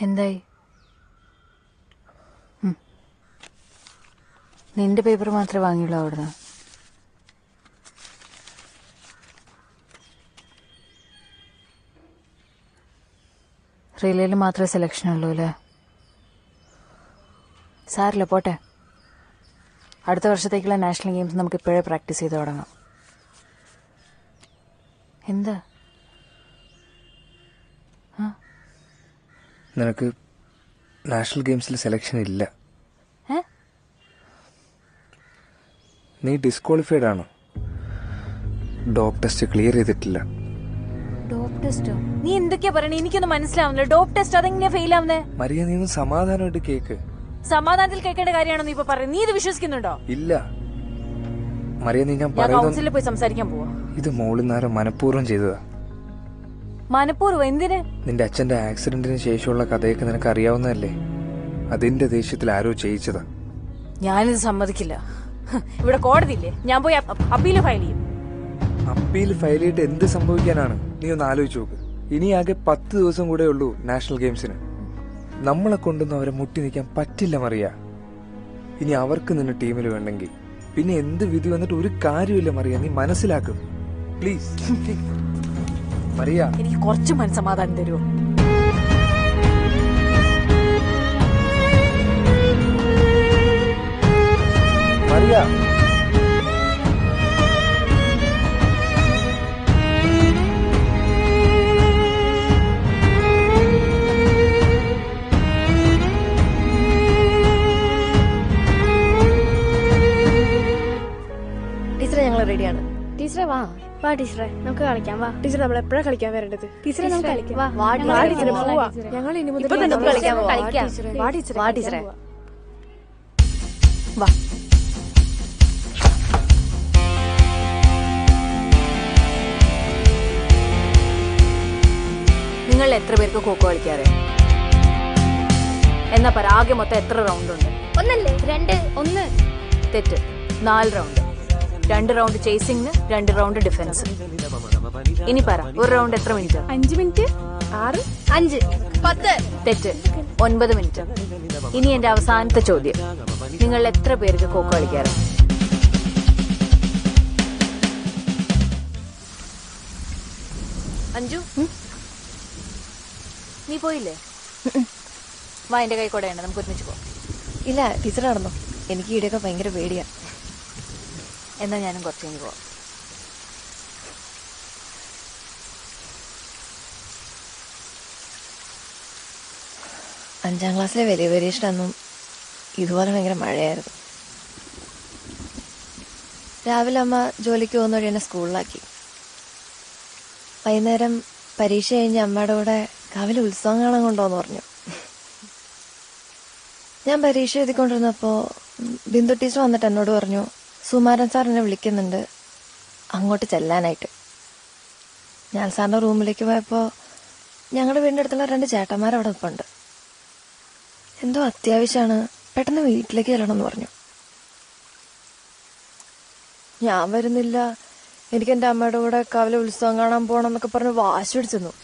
എന്തായി? നിന്റെ പേപ്പർ മാത്രമേ വാങ്ങിയുള്ളൂ അവിടുന്ന്? റിലേയിൽ മാത്രമേ സെലക്ഷൻ ഉള്ളൂ അല്ലേ? സാരില്ല, പോട്ടെ. അടുത്ത വർഷത്തേക്കുള്ള നാഷണൽ ഗെയിംസ് നമുക്ക് ഇപ്പോഴേ പ്രാക്ടീസ് ചെയ്ത് തുടങ്ങാം. എന്താ? നിനക്ക് നാഷണൽ ഗെയിംസിൽ സെലക്ഷൻ ഇല്ല. നീ ഡിസ്ക്വാളിഫൈഡ് ആണ്. ഡോപ്പ് ടെസ്റ്റ് ക്ലിയർ ചെയ്തിട്ടില്ല. ഡോപ്പ് ടെസ്റ്റോ? നീ എന്തൊക്കെയാ പറയണേ? എനിക്കൊന്നും മനസ്സിലാവുന്നില്ല. ഡോപ്പ് ടെസ്റ്റ് അതെങ്ങനെയാ ഫെയിൽ ആവുന്നേ? മരിയ, നീ ഒന്ന് സമാധാനമായിട്ട് കേക്ക്. സമാധാനത്തിൽ കേൾക്കേണ്ട കാര്യമാണോ നീ ഇപ്പൊ പറയുന്നത്? നീ ഇത് വിശ്വസിക്കുന്നുണ്ടോ? ഇല്ല മരിയ, നീ ഞാൻ കൗൺസിലിൽ പോയി സംസാരിക്കാൻ പോവാ. ഇത് മോളിന്നാരോ മനഃപൂർവ്വം ചെയ്തതാ. മനഃപൂർവ്വം? എന്തിന്? നിന്റെ അച്ഛന്റെ ആക്സിഡന്റിന് ശേഷമുള്ള കഥയൊക്കെ നിനക്ക് അറിയാവുന്നതല്ലേ? അതിന്റെ ദേഷ്യത്തിൽ ആരോ ചെയ്യിച്ചതാ. ഞാനിത് സമ്മതിക്കില്ല. ഇവിടെ കോടതിയില്ലേ? ഞാൻ പോയി അപ്പീൽ ഫയൽ ചെയ്യും. അപ്പീൽ ഫയൽ ചെയ്തിട്ട് എന്ത് സംഭവിക്കാനാണ്? നീ ഒന്ന് ആലോചിച്ച് നോക്ക്. ഇനി ആകെ 10 ദിവസം കൂടെ ഉള്ളൂ നാഷണൽ ഗെയിംസിന്. നമ്മളെ കൊണ്ടൊന്നും അവരെ മുട്ടി നിൽക്കാൻ പറ്റില്ല മറിയ. ഇനി അവർക്ക് നിന്നെ ടീമിൽ വേണ്ടെങ്കിൽ പിന്നെ എന്ത് വിധി വന്നിട്ട് ഒരു കാര്യമില്ല മറിയ. നീ മനസ്സിലാക്കും പ്ലീസ്. മറിയ, എനിക്ക് കുറച്ച് മനസ്സമാധാനം തരുമോ? മറിയ, ടീച്ചറെ ഞങ്ങൾ റെഡിയാണ്. ടീച്ചറെ വാ ടീച്ചറെ നമുക്ക് കളിക്കാം. വാ ടീച്ചർ നമ്മൾ എപ്പോഴാണ് കളിക്കാൻ വരേണ്ടത്? ടീച്ചറെ നമുക്ക് കളിക്കാം. ടീച്ചറെ പോവാ. ഞങ്ങൾ ഇനി മുതൽ ഇപ്പൊ തന്നെ കളിക്കാൻ പോവാ. വാ ടീച്ചറെ. വാ. നിങ്ങൾ എത്ര പേർക്ക് ഖോഖോ കളിക്കാറ്? എന്നാ പറ, ആകെ മൊത്തം എത്ര റൗണ്ട് ഉണ്ട്? ഒന്നല്ലേ? 2 1. തെറ്റ്. 4 round. 2 round chasing, 2 round defence. ഇനി പറ, ഒരു റൗണ്ട് എത്ര മിനിറ്റ്? 5 മിനിറ്റ്. 6 5 10. തെറ്റ്. 9 മിനിറ്റ്. ഇനി എന്റെ അവസാനത്തെ ചോദ്യം, നിങ്ങൾ എത്ര പേർക്ക് ഖോഖോ കളിക്കാറ്? അഞ്ജു, നീ പോയില്ലേ? വാ, എന്റെ കൈ കൂടെയാണ്, നമുക്ക് ഒരുമിച്ച് പോവാം. ഇല്ല ടീച്ചർ നടന്നോ. എനിക്ക് ഇവിടെയൊക്കെ ഭയങ്കര പേടിയാ. എന്നാ ഞാനും കുറച്ച് കഴിഞ്ഞ് പോവാം. അഞ്ചാം ക്ലാസ്സിലെ വലിയ പരീക്ഷയൊന്നും ഇതുപോലെ ഭയങ്കര മഴയായിരുന്നു. രാവിലെ അമ്മ ജോലിക്ക് പോകുന്ന വഴി എന്നെ സ്കൂളിലാക്കി. വൈകുന്നേരം പരീക്ഷ കഴിഞ്ഞ് അമ്മയുടെ കൂടെ കാവിലെ ഉത്സവം കാണാൻ കൊണ്ടുപോകുന്നു പറഞ്ഞു. ഞാൻ പരീക്ഷ എഴുതിക്കൊണ്ടിരുന്നപ്പോൾ ബിന്ദു ടീച്ചർ വന്നിട്ട് എന്നോട് പറഞ്ഞു, സുമാരൻ സാർ എന്നെ വിളിക്കുന്നുണ്ട് അങ്ങോട്ട് ചെല്ലാനായിട്ട്. ഞാൻ സാറിൻ്റെ റൂമിലേക്ക് പോയപ്പോൾ ഞങ്ങളുടെ വീടിൻ്റെ അടുത്തുള്ള 2 ചേട്ടന്മാരവിടെ നിൽപ്പുണ്ട്. എന്തോ അത്യാവശ്യമാണ്, പെട്ടെന്ന് വീട്ടിലേക്ക് ചെല്ലണമെന്ന് പറഞ്ഞു. ഞാൻ വരുന്നില്ല, എനിക്ക് എൻ്റെ അമ്മയുടെ കൂടെ കാവിലെ ഉത്സവം കാണാൻ പോകണം എന്നൊക്കെ പറഞ്ഞ് വാശി പിടിച്ചെന്നു.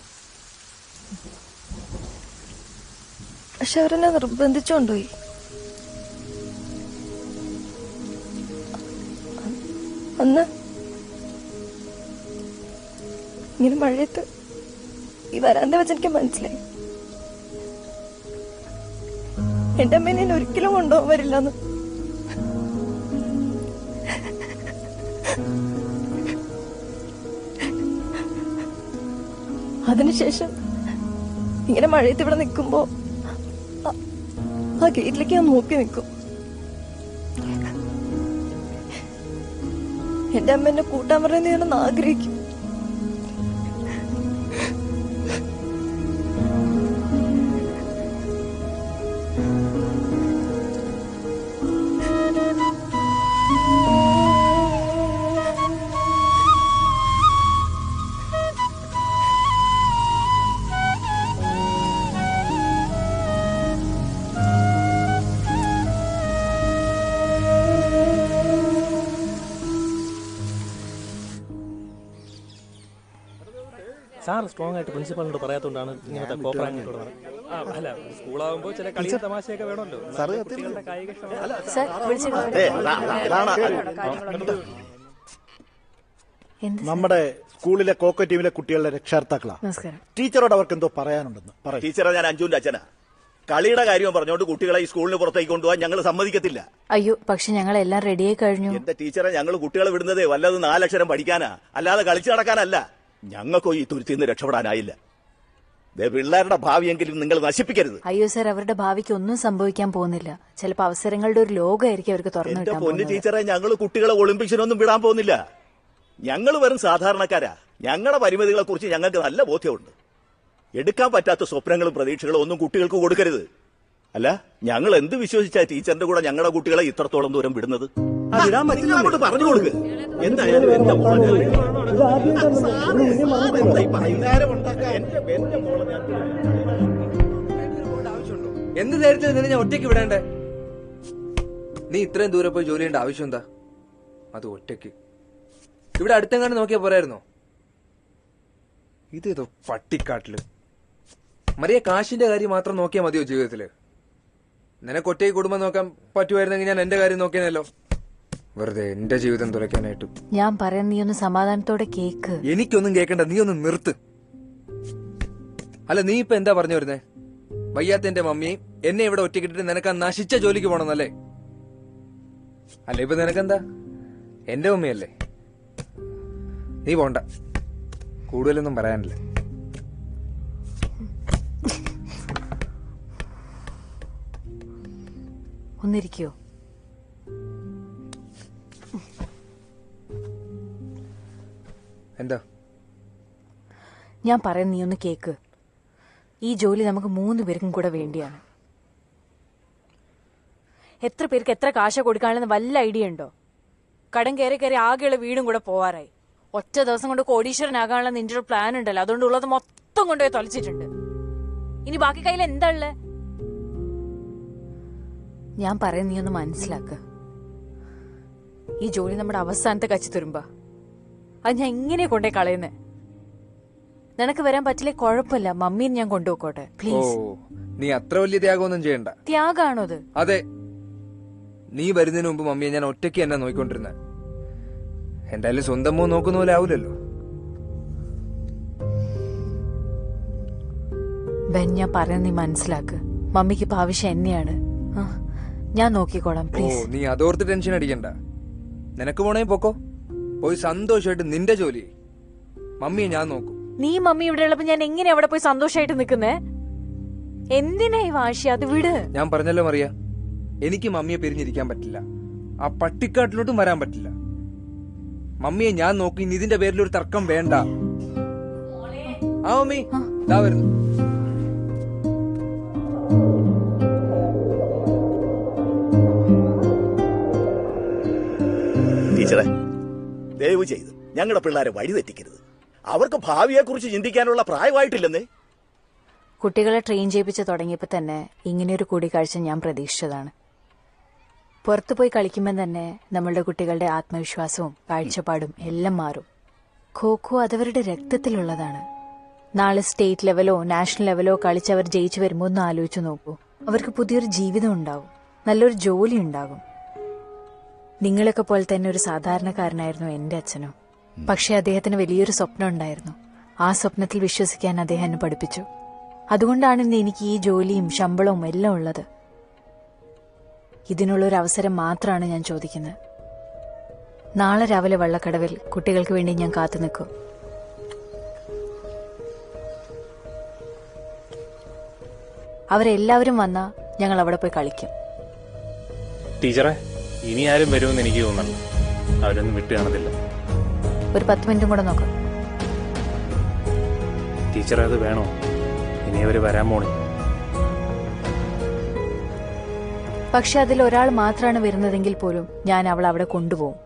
പക്ഷെ അവരെന്നെ നിർബന്ധിച്ചുകൊണ്ടുപോയി. അന്ന് ഇങ്ങനെ മഴയത്ത് ഈ വരാന്ത വെച്ച് എനിക്ക് മനസ്സിലായി എന്റെ അമ്മ ഞാൻ ഒരിക്കലും കൊണ്ടുപോകാൻ വരില്ലെന്ന്. അതിനുശേഷം ഇങ്ങനെ മഴയത്ത് ഇവിടെ നിൽക്കുമ്പോ ആ ഗേറ്റിലേക്ക് ഞാൻ നോക്കി നിൽക്കും. എന്റെ അമ്മ എന്നെ കൂട്ടാൻ പറയുന്നത് ഞാനൊന്ന് ആഗ്രഹിക്കും. സാർ സ്ട്രോങ് ആയിട്ട് പ്രിൻസിപ്പളിനോട് പറയാത്തതുകൊണ്ടാണ് ഇങ്ങനത്തെ കോപ്പറേറ്റ് സ്കൂളാവുമ്പോ ചില കളിയും തമാശയൊക്കെ വേണമല്ലോ. സർ നമ്മുടെ സ്കൂളിലെ കോക്കോ ടീമിലെ കുട്ടികളുടെ രക്ഷാകർത്താക്കളാ. ടീച്ചറോട് അവർക്ക് എന്തോ പറയാനുണ്ടെന്ന് പറയും. ടീച്ചറെ, ഞാൻ അഞ്ജുവിന്റെ അച്ഛനാ. കളിയുടെ കാര്യം പറഞ്ഞോണ്ട് കുട്ടികളെ ഈ സ്കൂളിന് പുറത്തേക്ക് കൊണ്ടുപോകാൻ ഞങ്ങൾ സമ്മതിക്കത്തില്ല. അയ്യോ, പക്ഷെ ഞങ്ങൾ എല്ലാം റെഡിയായി കഴിഞ്ഞു. എന്റെ ടീച്ചറെ, ഞങ്ങൾ കുട്ടികളെ വിടുന്നതേ വല്ലത് 4 അക്ഷരം പഠിക്കാനാ, അല്ലാതെ കളിച്ചു നടക്കാനല്ല. ഞങ്ങൾക്കോ ഈ തുരുത്തിൽ നിന്ന് രക്ഷപ്പെടാനായില്ല. പിള്ളേരുടെ ഭാവിയെങ്കിലും നിങ്ങൾ നശിപ്പിക്കരുത്. അയ്യോ സർ, അവരുടെ ഭാവിക്ക് ഒന്നും സംഭവിക്കാൻ പോകുന്നില്ല. ചിലപ്പോ അവസരങ്ങളുടെ ഒരു ലോകമായിരിക്കും അവർക്ക് തുറന്നു എന്റെ കിട്ടാൻ പൊന്നു പോകുന്നത്. ടീച്ചറെ, ഞങ്ങൾ കുട്ടികളെ ഒളിമ്പിക്സിനൊന്നും വിടാൻ പോകുന്നില്ല. ഞങ്ങൾ വെറും സാധാരണക്കാരാ. ഞങ്ങളുടെ പരിമിതികളെ കുറിച്ച് ഞങ്ങൾക്ക് നല്ല ബോധ്യമുണ്ട്. എടുക്കാൻ പറ്റാത്ത സ്വപ്നങ്ങളും പ്രതീക്ഷകളും ഒന്നും കുട്ടികൾക്ക് കൊടുക്കരുത്. അല്ല, ഞങ്ങൾ എന്ത് വിശ്വസിച്ചാ ടീച്ചറിന്റെ കൂടെ ഞങ്ങളുടെ കുട്ടികളെ ഇത്രത്തോളം ദൂരം വിടുന്നത്? വിടാൻ പറ്റില്ല, അങ്ങോട്ട് പറഞ്ഞു കൊടുക്ക്. എന്തായാലും എന്റെ മോളെ എന്ത് ധൈര്യത്തിൽ നിന്നെ ഞാൻ ഒറ്റയ്ക്ക് വിടേണ്ടേ? നീ ഇത്രയും ദൂരെ പോയി ജോലി ചെയ്യേണ്ട ആവശ്യം എന്താ? അത് ഒറ്റയ്ക്ക് ഇവിടെ അടുത്തെങ്ങാണ്ട് നോക്കിയാ പോരായിരുന്നോ? ഇതേതോ പട്ടിക്കാട്ടില്. മറിയ, കാശിന്റെ കാര്യം മാത്രം നോക്കിയാ മതിയോ ജീവിതത്തില്? നിനക്ക് ഒറ്റയ്ക്ക് കുടുംബം നോക്കാൻ പറ്റുമായിരുന്നെങ്കിൽ ഞാൻ എന്റെ കാര്യം നോക്കിയാനല്ലോ. വെറുതെ എന്റെ ജീവിതം തുറയ്ക്കാനായിട്ട്. ഞാൻ പറയാൻ നീ ഒന്ന് സമാധാനത്തോടെ കേക്ക്. എനിക്കൊന്നും കേൾക്കണ്ട, നീ ഒന്ന് നിർത്ത്. അല്ല, നീ ഇപ്പൊ എന്താ പറഞ്ഞു വരുന്നേ? വയ്യാത്ത എന്റെ മമ്മിയും എന്നെ ഇവിടെ ഒറ്റക്കിട്ടിട്ട് നിനക്ക് ആ നശിച്ച ജോലിക്ക് പോണെന്നല്ലേ? അല്ല, ഇപ്പൊ നിനക്കെന്താ? എന്റെ മമ്മിയല്ലേ? നീ പോണ്ട, കൂടുതലൊന്നും പറയാനില്ല. ഒന്നിരിക്കോ? എന്താ? ഞാൻ പറയാൻ നീ ഒന്ന് കേക്ക്. ഈ ജോലി നമുക്ക് 3 പേർക്കും കൂടെ വേണ്ടിയാണ്. എത്ര പേർക്ക് എത്ര കാശ കൊടുക്കാണെന്ന് വല്ല ഐഡിയ ഉണ്ടോ? കടം കയറി കയറി ആകെയുള്ള വീടും കൂടെ പോവാറായി. ഒറ്റ ദിവസം കൊണ്ട് കോടീശ്വരനാകാനുള്ള നിന്റെ ഒരു പ്ലാൻ ഉണ്ടല്ലോ, അതുകൊണ്ട് ഉള്ളത് മൊത്തം കൊണ്ടുപോയി തൊലച്ചിട്ടുണ്ട്. ഇനി ബാക്കി കയ്യിൽ എന്താ ഉള്ളേ? ഞാൻ പറയാൻ നീ ഒന്ന് മനസ്സിലാക്ക. ഈ ജോലി നമ്മുടെ അവസാനത്തെ കച്ചി തുരുമ്പ. അത് ഞാൻ എങ്ങനെയാ കൊണ്ടേ കളയുന്നേ? നിനക്ക് വരാൻ പറ്റില്ലേ കുഴപ്പമില്ല, മമ്മീനെ ഞാൻ കൊണ്ടുപോയിക്കോട്ടെ പ്ലീസ്. നീ അത്ര വലിയ ത്യാഗമൊന്നും ചെയ്യണ്ട. ത്യാഗാണോ അത്? അതെ, നീ വരുന്നതിന് മുമ്പ് മമ്മിയെ ഞാൻ ഒറ്റയ്ക്ക് തന്നെ നോക്കിക്കൊണ്ടിരുന്ന. എന്തായാലും സ്വന്തം മോ നോക്കുന്ന പോലെ ആവൂലല്ലോ. ബെൻ, ഞാൻ പറയുന്നത് നീ മനസ്സിലാക്ക്. മമ്മിക്ക് ഇപ്പൊ ആവശ്യം എന്നെയാണ്. ഞാൻ നോക്കിക്കോളാം പ്ലീസ്. നീ അതോർത്ത് ടെൻഷൻ അടിക്കണ്ട. നിനക്ക് പോണേ പൊക്കോ, പോയി സന്തോഷമായിട്ട് നിന്റെ ജോലി. മമ്മിയെ ഞാൻ നോക്കും. നീ മമ്മി ഇവിടെ ഉള്ളപ്പോ ഞാൻ എങ്ങനെ അവിടെ പോയി സന്തോഷമായിട്ട് നിൽക്കുന്നേ? എന്തിനാ ഈ വാശി? അത് വിട്. ഞാൻ പറഞ്ഞല്ലോ മറിയ, എനിക്ക് മമ്മിയെ പിരിഞ്ഞിരിക്കാൻ പറ്റില്ല. ആ പട്ടിക്കാട്ടിലോട്ടും വരാൻ പറ്റില്ല. മമ്മിയെ ഞാൻ നോക്കി. ഇതിന്റെ പേരിൽ ഒരു തർക്കം വേണ്ട. ആ മമ്മി ദാ വരുന്നു. ടീച്ചറെ, ദയവ് ചെയ്ത് ഞങ്ങളുടെ പിള്ളേരെ വഴിതെറ്റിക്കരുത്. അവർക്ക് ഭാവിയെക്കുറിച്ച് ചിന്തിക്കാനുള്ള പ്രായമായിട്ടില്ലെന്നേ. കുട്ടികളെ ട്രെയിൻ ചെയ്യിപ്പിച്ച് തുടങ്ങിയപ്പോ തന്നെ ഇങ്ങനെയൊരു കൂടിക്കാഴ്ച ഞാൻ പ്രതീക്ഷിച്ചതാണ്. പുറത്തുപോയി കളിക്കുമ്പോൾ തന്നെ നമ്മളുടെ കുട്ടികളുടെ ആത്മവിശ്വാസവും കാഴ്ചപ്പാടും എല്ലാം മാറും. ഖോഖോ അതവരുടെ രക്തത്തിലുള്ളതാണ്. നാളെ സ്റ്റേറ്റ് ലെവലോ നാഷണൽ ലെവലോ കളിച്ചവർ ജയിച്ചു വരുമ്പോൾ ഒന്ന് ആലോചിച്ചു നോക്കൂ. അവർക്ക് പുതിയൊരു ജീവിതം ഉണ്ടാവും, നല്ലൊരു ജോലി ഉണ്ടാകും. നിങ്ങളൊക്കെ പോലെ തന്നെ ഒരു സാധാരണക്കാരനായിരുന്നു എന്റെ അച്ഛനോ. പക്ഷെ അദ്ദേഹത്തിന് വലിയൊരു സ്വപ്നം ഉണ്ടായിരുന്നു. ആ സ്വപ്നത്തിൽ വിശ്വസിക്കാൻ അദ്ദേഹം എന്നെ പഠിപ്പിച്ചു. അതുകൊണ്ടാണ് ഇന്ന് എനിക്ക് ഈ ജോലിയും ശമ്പളവും എല്ലാം ഉള്ളത്. ഇതിനുള്ളൊരു അവസരം മാത്രമാണ് ഞാൻ ചോദിക്കുന്നത്. നാളെ രാവിലെ വള്ളക്കടവിൽ കുട്ടികൾക്ക് വേണ്ടി ഞാൻ കാത്തു നിൽക്കും. അവരെല്ലാവരും വന്നാ ഞങ്ങൾ അവിടെ പോയി കളിക്കും. ടീച്ചറെ, ഇനി ആരും വരുമെന്ന് എനിക്ക് തോന്നുന്നു. അവരൊന്നും വിട്ടു കാണത്തില്ല. ഒരു 10 മിനിറ്റും കൂടെ നോക്കാം. ടീച്ചറെ, അത് വേണോ? ഇനി അവര് വരാൻ പോണേ. പക്ഷെ അതിൽ ഒരാൾ മാത്രമാണ് വരുന്നതെങ്കിൽ പോലും ഞാൻ അവൾ അവിടെ കൊണ്ടുപോകും.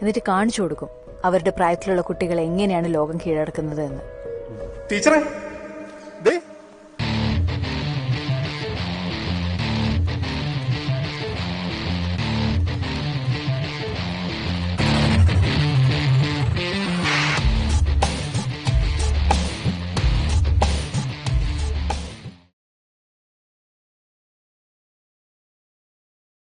എന്നിട്ട് കാണിച്ചു കൊടുക്കും അവരുടെ പ്രായത്തിലുള്ള കുട്ടികൾ എങ്ങനെയാണ് ലോകം കീഴടക്കുന്നത് എന്ന്. ടീച്ചറെ,